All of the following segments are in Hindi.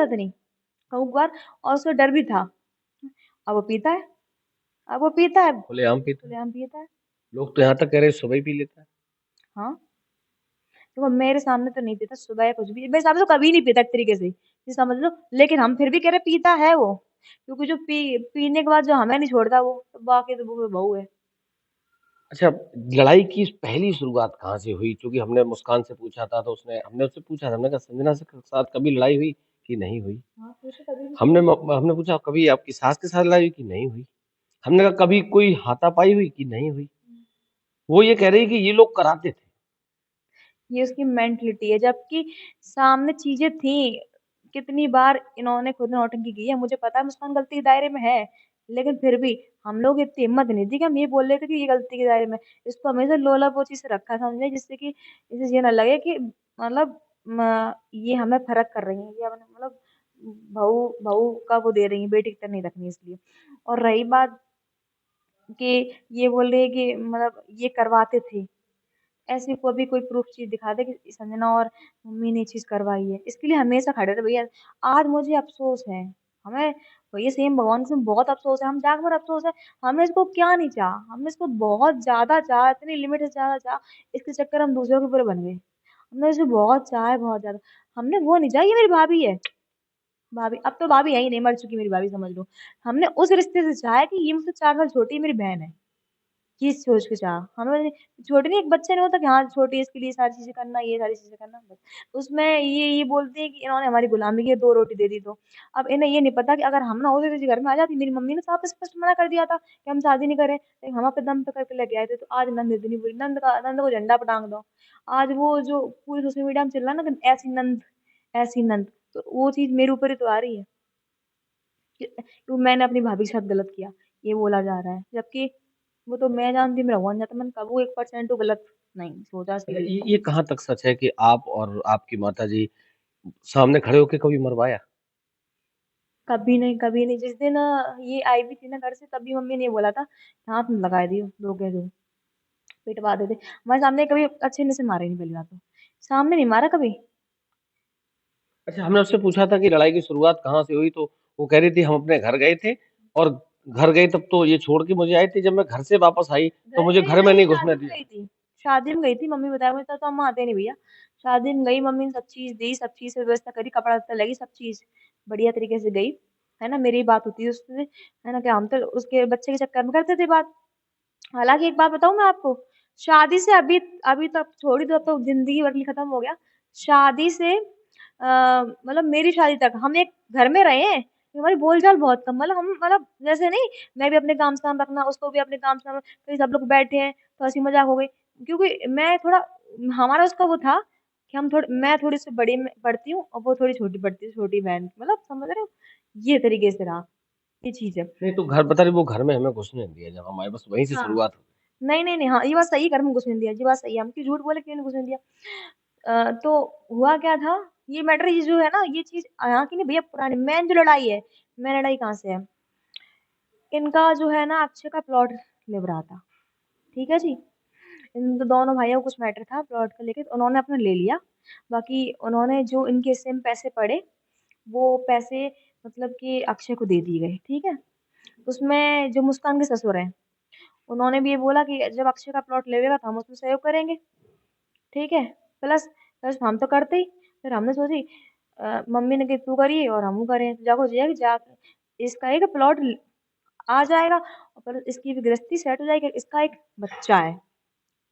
आदत नहीं, कहूँ एक बार, और उसको डर भी था। अब वो पीता है, अब वो पीता है, खुलेआम पीता है। खुलेआम पीता है। लोग तो यहाँ तक कह रहे हैं सुबह ही पी लेता है। हाँ, देखो मेरे सामने तो नहीं पीता सुबह या कुछ भी, मेरे सामने तो कभी नहीं पीता एक तरीके से, ये समझ लो। लेकिन हम फिर भी कह रहे पीता है वो, क्योंकि जो पीने के बाद जो हमें नहीं छोड़ता वो, तो बाकी तो वो बहू है। अच्छा, लड़ाई की पहली शुरुआत कहाँ से हुई? क्योंकि हमने मुस्कान से पूछा था तो उसने हमने उससे पूछा था, हमने कहा संजना से साथ कभी लड़ाई हुई कि नहीं हुई? हाँ, पूछो कभी भी हमने पूछो। हमने पूछा कभी आपकी सास के साथ लड़ाई हुई कि नहीं हुई? हमने कहा कभी कोई हाथापाई हुई कि नहीं हुई? वो ये कह रही कि ये लोग कराते थे। ये उसकी मेंटलिटी है, जबकि सामने चीजें थी। कितनी बार इन्होंने खुद नौटंकी की है, मुझे पता है मुस्कान गलती के दायरे में है, लेकिन फिर भी हम लोग इतनी हिम्मत नहीं थी कि हम ये बोल रहे थे कि ये गलती के दायरे में। इसको हमेशा लोला पोची से रखा, समझे, जिससे कि इसे ये ना लगे कि मतलब ये हमें फर्क कर रही है, ये अपने मतलब बहू बहू का वो दे रही है, बेटी की तरह नहीं रखनी इसलिए। और रही बात कि ये बोल रही है कि मतलब ये करवाते थे, ऐसी कोई भी कोई प्रूफ चीज दिखा दे कि संजना और मम्मी ने ये चीज करवाई है, इसके लिए हमेशा खड़े रहे भैया। आज मुझे अफसोस है, हमें भैया सेम भगवान से बहुत अफसोस है, हम जाग भर अफसोस है। हमने इसको क्या नहीं चाहा, हमने इसको बहुत ज्यादा चाहा, इतनी लिमिट से ज्यादा चाहा, इसके चक्कर हम दूसरों के ऊपर बन गए। हमने इसे बहुत चाहा है, बहुत ज्यादा। हमने वो नहीं चाहा ये मेरी भाभी है, भाभी अब तो भाभी है ही नहीं, मर चुकी मेरी भाभी समझ लो। हमने उस रिश्ते से चाहा है कि ये मुझसे 4 साल छोटी है, मेरी बहन है, चीज सोच के चाह हमें। छोटी नहीं, एक बच्चे ने होता कि हाँ छोटी है, इसके लिए सारी चीजें करना, ये सारी चीजें करना, बस उसमें ये बोलते हैं कि इन्होंने हमारी गुलामी की, 2 रोटी दे दी तो। अब इन्हें ये नहीं पता कि अगर हम ना होते किसी घर में आ जाती, मेरी मम्मी ने साफ स्पष्ट मना कर दिया था कि हम शादी नहीं करें, लेकिन हम अपने दम पे करके लेके आए थे, तो आज नंद इतनी बुरी, नंद को झंडा पटांग दो। आज वो जो पूरी सोशल मीडिया में चल रहा है ना कि ऐसी नंद, ऐसी नंद, तो वो चीज मेरे ऊपर ही तो आ रही है कि मैंने अपनी भाभी के साथ गलत किया, ये बोला जा रहा है। जबकि वो तो मैं जानती, मेरा भगवान जाता, मैंने कभी 1% गलत नहीं सोचा इसके अच्छा, लिए। ये कहाँ तक सच है कि आप और आपकी माता जी सामने खड़े होके कभी मरवाया? कभी नहीं, कभी नहीं। जिस दिन ये आई भी थी ना घर से, तभी मम्मी ने ये बोला था, हाथ में लगा दियो, दो कह दो, पिटवा देते। हमारे सामने कभी अच्छे से मारे नहीं, पहली बात तो सामने नहीं मारा कभी। अच्छा, हमने उससे पूछा था कि लड़ाई की शुरुआत कहाँ से हुई, तो वो कह रही थी हम अपने घर गए थे, और घर गए तब तो ये छोड़ के मुझे आई थी, जब मैं घर से वापस आई तो घर मुझे नहीं, घर में नहीं नहीं शादी घुसने में दिया। गई थी, शादी में गई थी, मम्मी बताया मुझे, तो हम आते नहीं भैया। शादी में गई, मम्मी ने सब चीज दी, सब चीज से व्यवस्था करी, कपड़ा लत्ता लगी, सब चीज बढ़िया तरीके से गई। है ना, मेरी बात होती है उससे, है ना, कि हम तो उसके बच्चे के चक्कर में करते थे बात। हालांकि एक बात बताऊं मैं आपको, शादी से अभी, अभी तक छोड़ी दो, अब तो जिंदगी भर के लिए खत्म हो गया। शादी से मतलब मेरी शादी तक हम एक घर में रहे हैं, हमारी बोलचाल बहुत कम, मतलब हम मतलब जैसे नहीं, मैं भी अपने काम से काम रखना, उसको भी अपने काम से काम, कहीं सब लोग बैठे हैं तो हंसी मजाक हो गई, क्योंकि मैं थोड़ा, हमारा उसका वो था कि हम थोड़ी, मैं थोड़ी सी बड़ी पढ़ती हूँ और वो थोड़ी छोटी पढ़ती है, छोटी बहन, मतलब समझ रहे हो, ये तरीके से रहा, ये चीज है। नहीं तो घर बता रही, वो घर में हमें घुसने नहीं दिया, जब हमारे बस वहीं से हाँ, शुरुआत हुई। नहीं नहीं नहीं, हाँ ये बात सही है, घर में घुसने नहीं दिया, ये बात सही है, हम क्यों झूठ बोले, क्यों नहीं घुसने दिया। तो हुआ क्या था, ये मैटर, ये जो है ना, ये चीज यहाँ की नहीं भैया, पुरानी मेन जो लड़ाई है, मेन लड़ाई कहाँ से है, इनका जो है ना अक्षय का प्लॉट ले रहा था, ठीक है जी। इन दोनों भाइयों को कुछ मैटर था प्लॉट को लेके, तो उन्होंने अपना ले लिया। बाकी उन्होंने जो इनके हिस्से में पैसे पड़े, वो पैसे मतलब कि अक्षय को दे दिए गए, ठीक है। उसमें जो मुस्कान के ससुर हैं, उन्होंने भी ये बोला कि जब अक्षय का प्लॉट लेगा तो हम उसमें सहयोग करेंगे, ठीक है। प्लस प्लस हम तो करते ही, फिर हमने सोची, मम्मी ने कि तू करिए और हम करें, तो जाको जाएगी जा, इसका एक प्लॉट आ जाएगा, और पर इसकी भी गृहस्थी सेट हो जाएगी, इसका एक बच्चा है,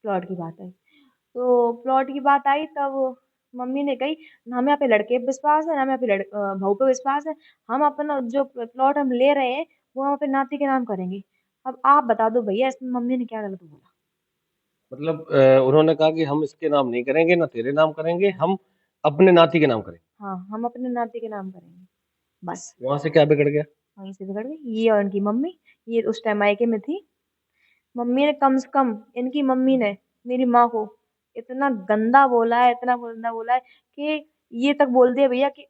प्लॉट की बात है। तो प्लॉट की बात आई तब मम्मी ने कही, हमें यहाँ पे लड़के पे विश्वास है, हमें यहाँ पे बहू पे विश्वास है, हम अपना जो प्लॉट हम ले रहे हैं वो हम अपने नाती के नाम करेंगे। अब आप बता दो भैया, इसमें मम्मी ने क्या गलत बोला। मतलब उन्होंने कहा कि हम इसके नाम नहीं करेंगे, ना तेरे नाम करेंगे, हम अपने नाती के नाम करेंगे। हाँ, हम अपने नाती के नाम करेंगे, बस। वहां से क्या बिगड़ गया? वहीं से बिगड़ गई ये और इनकी मम्मी। ये उस टाइम मायके में थी, मम्मी ने कम से कम, इनकी मम्मी ने मेरी माँ को इतना गंदा बोला है, इतना गंदा बोला है कि ये तक बोल दिया भैया कि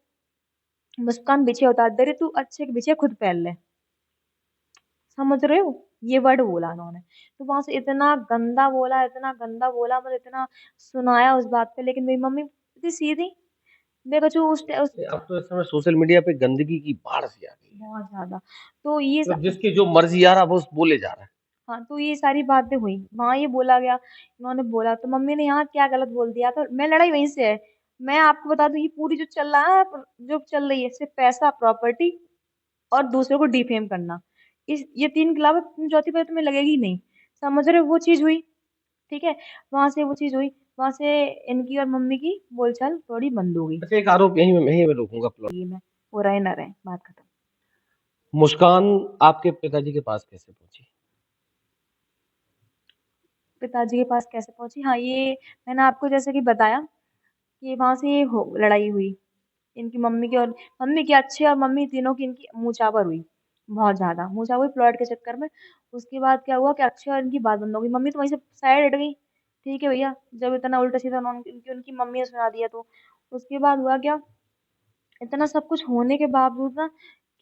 मुस्कान पीछे उतार दे रही, तू अच्छे के पीछे खुद पहन ले, समझ रहे हो, ये वर्ड बोला उन्होंने। तो वहां से इतना गंदा बोला, इतना गंदा बोला, मतलब इतना सुनाया उस बात पे, लेकिन मेरी मम्मी इतनी सीधी, देखो जो उस अब तो इस समय सोशल मीडिया पे गंदगी की बाढ़ सी आ गई है। बहुत ज़्यादा। तो ये स मतलब जिसकी जो मर्जी आ रहा है, वो बोले जा रहा है। हाँ, तो ये सारी बातें हुई। वहाँ ये बोला गया, इन्होंने बोला तो मम्मी ने यहाँ क्या गलत बोल दिया, तो मैं लड़ाई वहीं से है। मैं आपको बता दूँ ये पूरी जो चल रहा है, जो चल रही है सिर्फ़ पैसा, प्रॉपर्टी और दूसरों को डिफेम करना। इस ये 3 के अलावा चौथी बार तुम्हें लगेगी ही नहीं। समझ रहे हो वो चीज़ हुई, ठीक है? वहाँ से वो चीज़ हुई, वहाँ से इनकी और मम्मी की बोलचाल थोड़ी बंद हो गई। अच्छा, एक आरोप यहीं मैं रोकूँगा प्लॉट। ये मैं वो रहे ना रहे, बात खत्म। मुस्कान आपके पिताजी के पास कैसे पहुँची? पिताजी के पास कैसे पहुँची? हाँ, ये मैंने आपको जैसे कि बताया कि वहाँ से ये हो लड़ाई हुई। इनकी मम्मी की और मम्मी की अच्छी और मम्मी तीनों की इनकी मुँहचापर हुई, बहुत ज़्यादा मुँहचापर हुई प्लॉट के चक्कर में। उसके बाद क्या हुआ कि अक्षय और इनकी बात बंद हो गई। मम्मी तो वहीं से साइड हट गई, ठीक है भैया, जब इतना उल्टा-सीधा उन्होंने उनकी मम्मी ने सुना दिया तो। उसके बाद हुआ क्या, इतना सब कुछ होने के बावजूद ना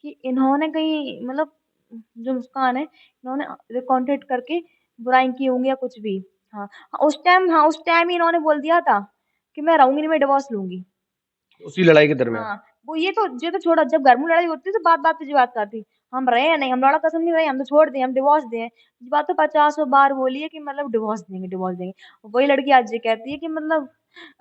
कि इन्होंने कहीं मतलब जो मुस्कान है, इन्होंने कॉन्टैक्ट करके बुराई की होंगी या कुछ भी। हाँ, हाँ, उस टाइम ही इन्होंने बोल दिया था कि मैं रहूँगी नहीं, मैं डिवोर्स लूँगी। उसी लड़ाई के दरमियान? हाँ, वो ये तो छोड़ो, जब घर में लड़ाई होती है तो बात-बात पे बात आती। हम रहे या नहीं, हम लौड़ा कसम नहीं रहे, हम तो छोड़ दें, हम डिवोर्स दें। ये बात तो पचासों बार बोली है कि मतलब डिवोर्स देंगे, डिवोर्स देंगे। वही लड़की आज ये कहती है कि मतलब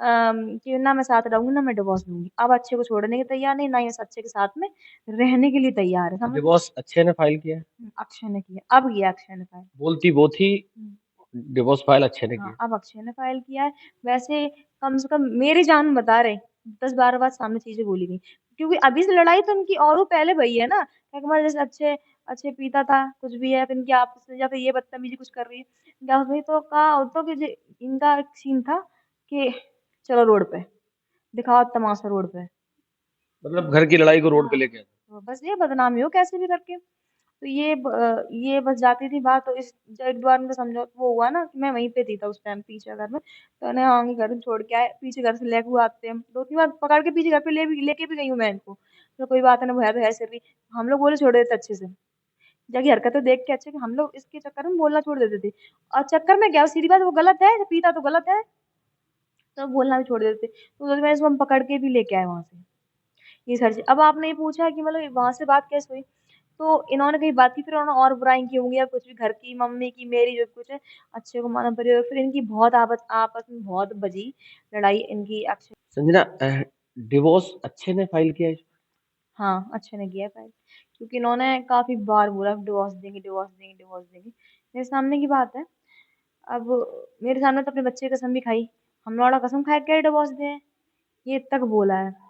कि ना मैं साथ रहूँगी, ना मैं डिवोर्स लूँगी। अब अच्छे को छोड़ने के तैयार नहीं, ना ही इस अच्छे के साथ में रहने के लिए तैयार है, समझ रहे हो? डिवोर्स अक्षय ने फाइल किया है? अक्षय ने किया, अब किया अक्षय ने फाइल। बोलती वो थी, हुँ। डिवोर्स फाइल अक्षय ने हाँ, किया। अब अक्षय ने फ़ाइल किया है। वैसे कम से कम मेरी जान बता रहे, 10-12 बार सामने चीज़ें बोली गई। क्योंकि अभी से लड़ाई तो इनकी औरों पहले भई है ना। हमारे जैसे अच्छे अच्छे पीता था, कुछ भी है, फिर इनकी आपस में या फिर ये बदतमीज़ी कुछ कर रही है। क्या हुई तो कहा होता कि जे इनका एक सीन था कि चलो रोड पे, दिखाओ तमाशा रोड पे। मतलब घर की लड़ाई को रोड पे हाँ, लेके आए। तो बस ये बदनामी हो कैसे भी करके। तो ये बस जाती थी बात तो इस जब एक बार उनका समझौ वो हुआ ना कि मैं वहीं पे थी, उस टाइम पीछे घर में, तो इन्हें आगे घर में छोड़ के आए, पीछे घर से लेके हुए आते हैं। 2-3 बार पकड़ के पीछे घर पे लेके भी गई हूँ मैं इनको। तो कोई बात नहीं, वो है तो है सिर्फ हम लोग बोले छोड़ देते अच्छे से। जाके हरकतें देख के अच्छे कि हम लोग इसके चक्कर में बोलना छोड़ देते थे। और चक्कर में क्या सीधी बात वो गलत है, जो पीता तो गलत है, तो बोलना भी छोड़ देते थे। तो उस वजह से हम पकड़ के भी लेके आए वहाँ से। ये सारी चीज़ अब आपने ये पूछा कि मतलब वहाँ से बात कैसे हुई? तो इन्होंने कहीं बात की, फिर उन्होंने और बुराई की होंगी या कुछ भी घर की, मम्मी की, मेरी जो कुछ है, अच्छे को माना पड़ी हो, फिर इनकी बहुत आपस में बहुत बजी लड़ाई इनकी अक्षय। संजना, डिवोर्स अक्षय ने फाइल किया है? हाँ, अक्षय ने किया है फाइल, क्योंकि इन्होंने काफ़ी बार बोला डिवोर्स देंगे, डिवोर्स देंगे, डिवोर्स देंगे। मेरे सामने की बात है, अब मेरे सामने तो अपने बच्चे की कसम भी खाई, हम लौड़ा कसम खा के डिवोर्स दें, ये तक बोला है।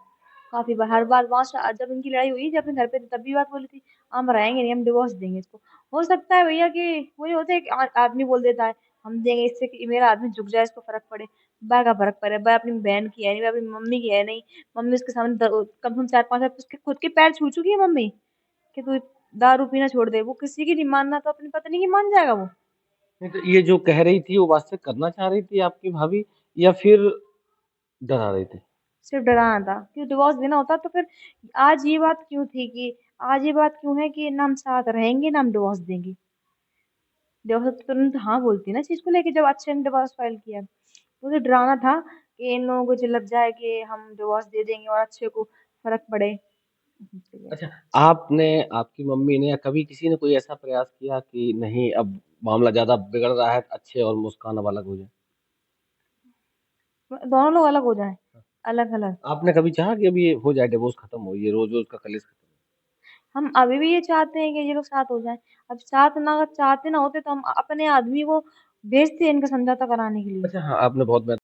काफ़ी बार, हर बार वहाँ से जब इनकी लड़ाई हुई, जब अपने घर पे थी, तब भी बात बोली थी, हम रहेंगे नहीं, हम डिवोर्स देंगे इसको। हो सकता है भैया कि वो जो होता है कि आदमी बोल देता है, हम देंगे इससे कि मेरा आदमी झुक जाए, इसको फ़र्क पड़े। बाय का फ़र्क पड़े, बाय अपनी बहन की है नहीं, बाय अपनी मम्मी की है नहीं। मम्मी उसके सामने कम से कम 4-5 बार उसके खुद के पैर छू चुकी है मम्मी, कि तू दारू पीना छोड़ दे। वो किसी की नहीं मानना तो अपनी पत्नी की मान जाएगा वो। नहीं तो ये जो कह रही थी, वो वास्तव करना चाह रही थी आपकी भाभी, या फिर डरा रही थी? सिर्फ डराना था कि डिवोर्स देना होता तो फिर आज ये बात क्यों थी कि आज ये बात क्यों है कि ना हम साथ रहेंगे ना हम डिवोर्स देंगे। डिवोर्स तो तुरंत हाँ बोलती ना चीज को लेके जब अच्छे ने डिवोर्स फाइल किया। मुझे डराना था कि इन लोगों को जो लग जाए कि हम डिवोर्स दे देंगे और अच्छे को फर्क पड़े। अच्छा, आपने, आपकी मम्मी ने या कभी किसी ने कोई ऐसा प्रयास किया कि नहीं, अब मामला ज़्यादा बिगड़ रहा है, अच्छे और मुस्कान अब अलग हो जाएँ? दोनों लोग अलग हो जाएं, अलग अलग। आपने कभी चाहा कि अब ये हो जाए, डिवोर्स खत्म हो, ये रोज़-रोज़ का कलेश खत्म हम अभी भी ये चाहते हैं कि ये लोग साथ हो जाएं। अब साथ ना अगर चाहते ना होते तो हम अपने आदमी को भेजते इनका समझौता कराने के हो? लिए। अच्छा हाँ, आपने बहुत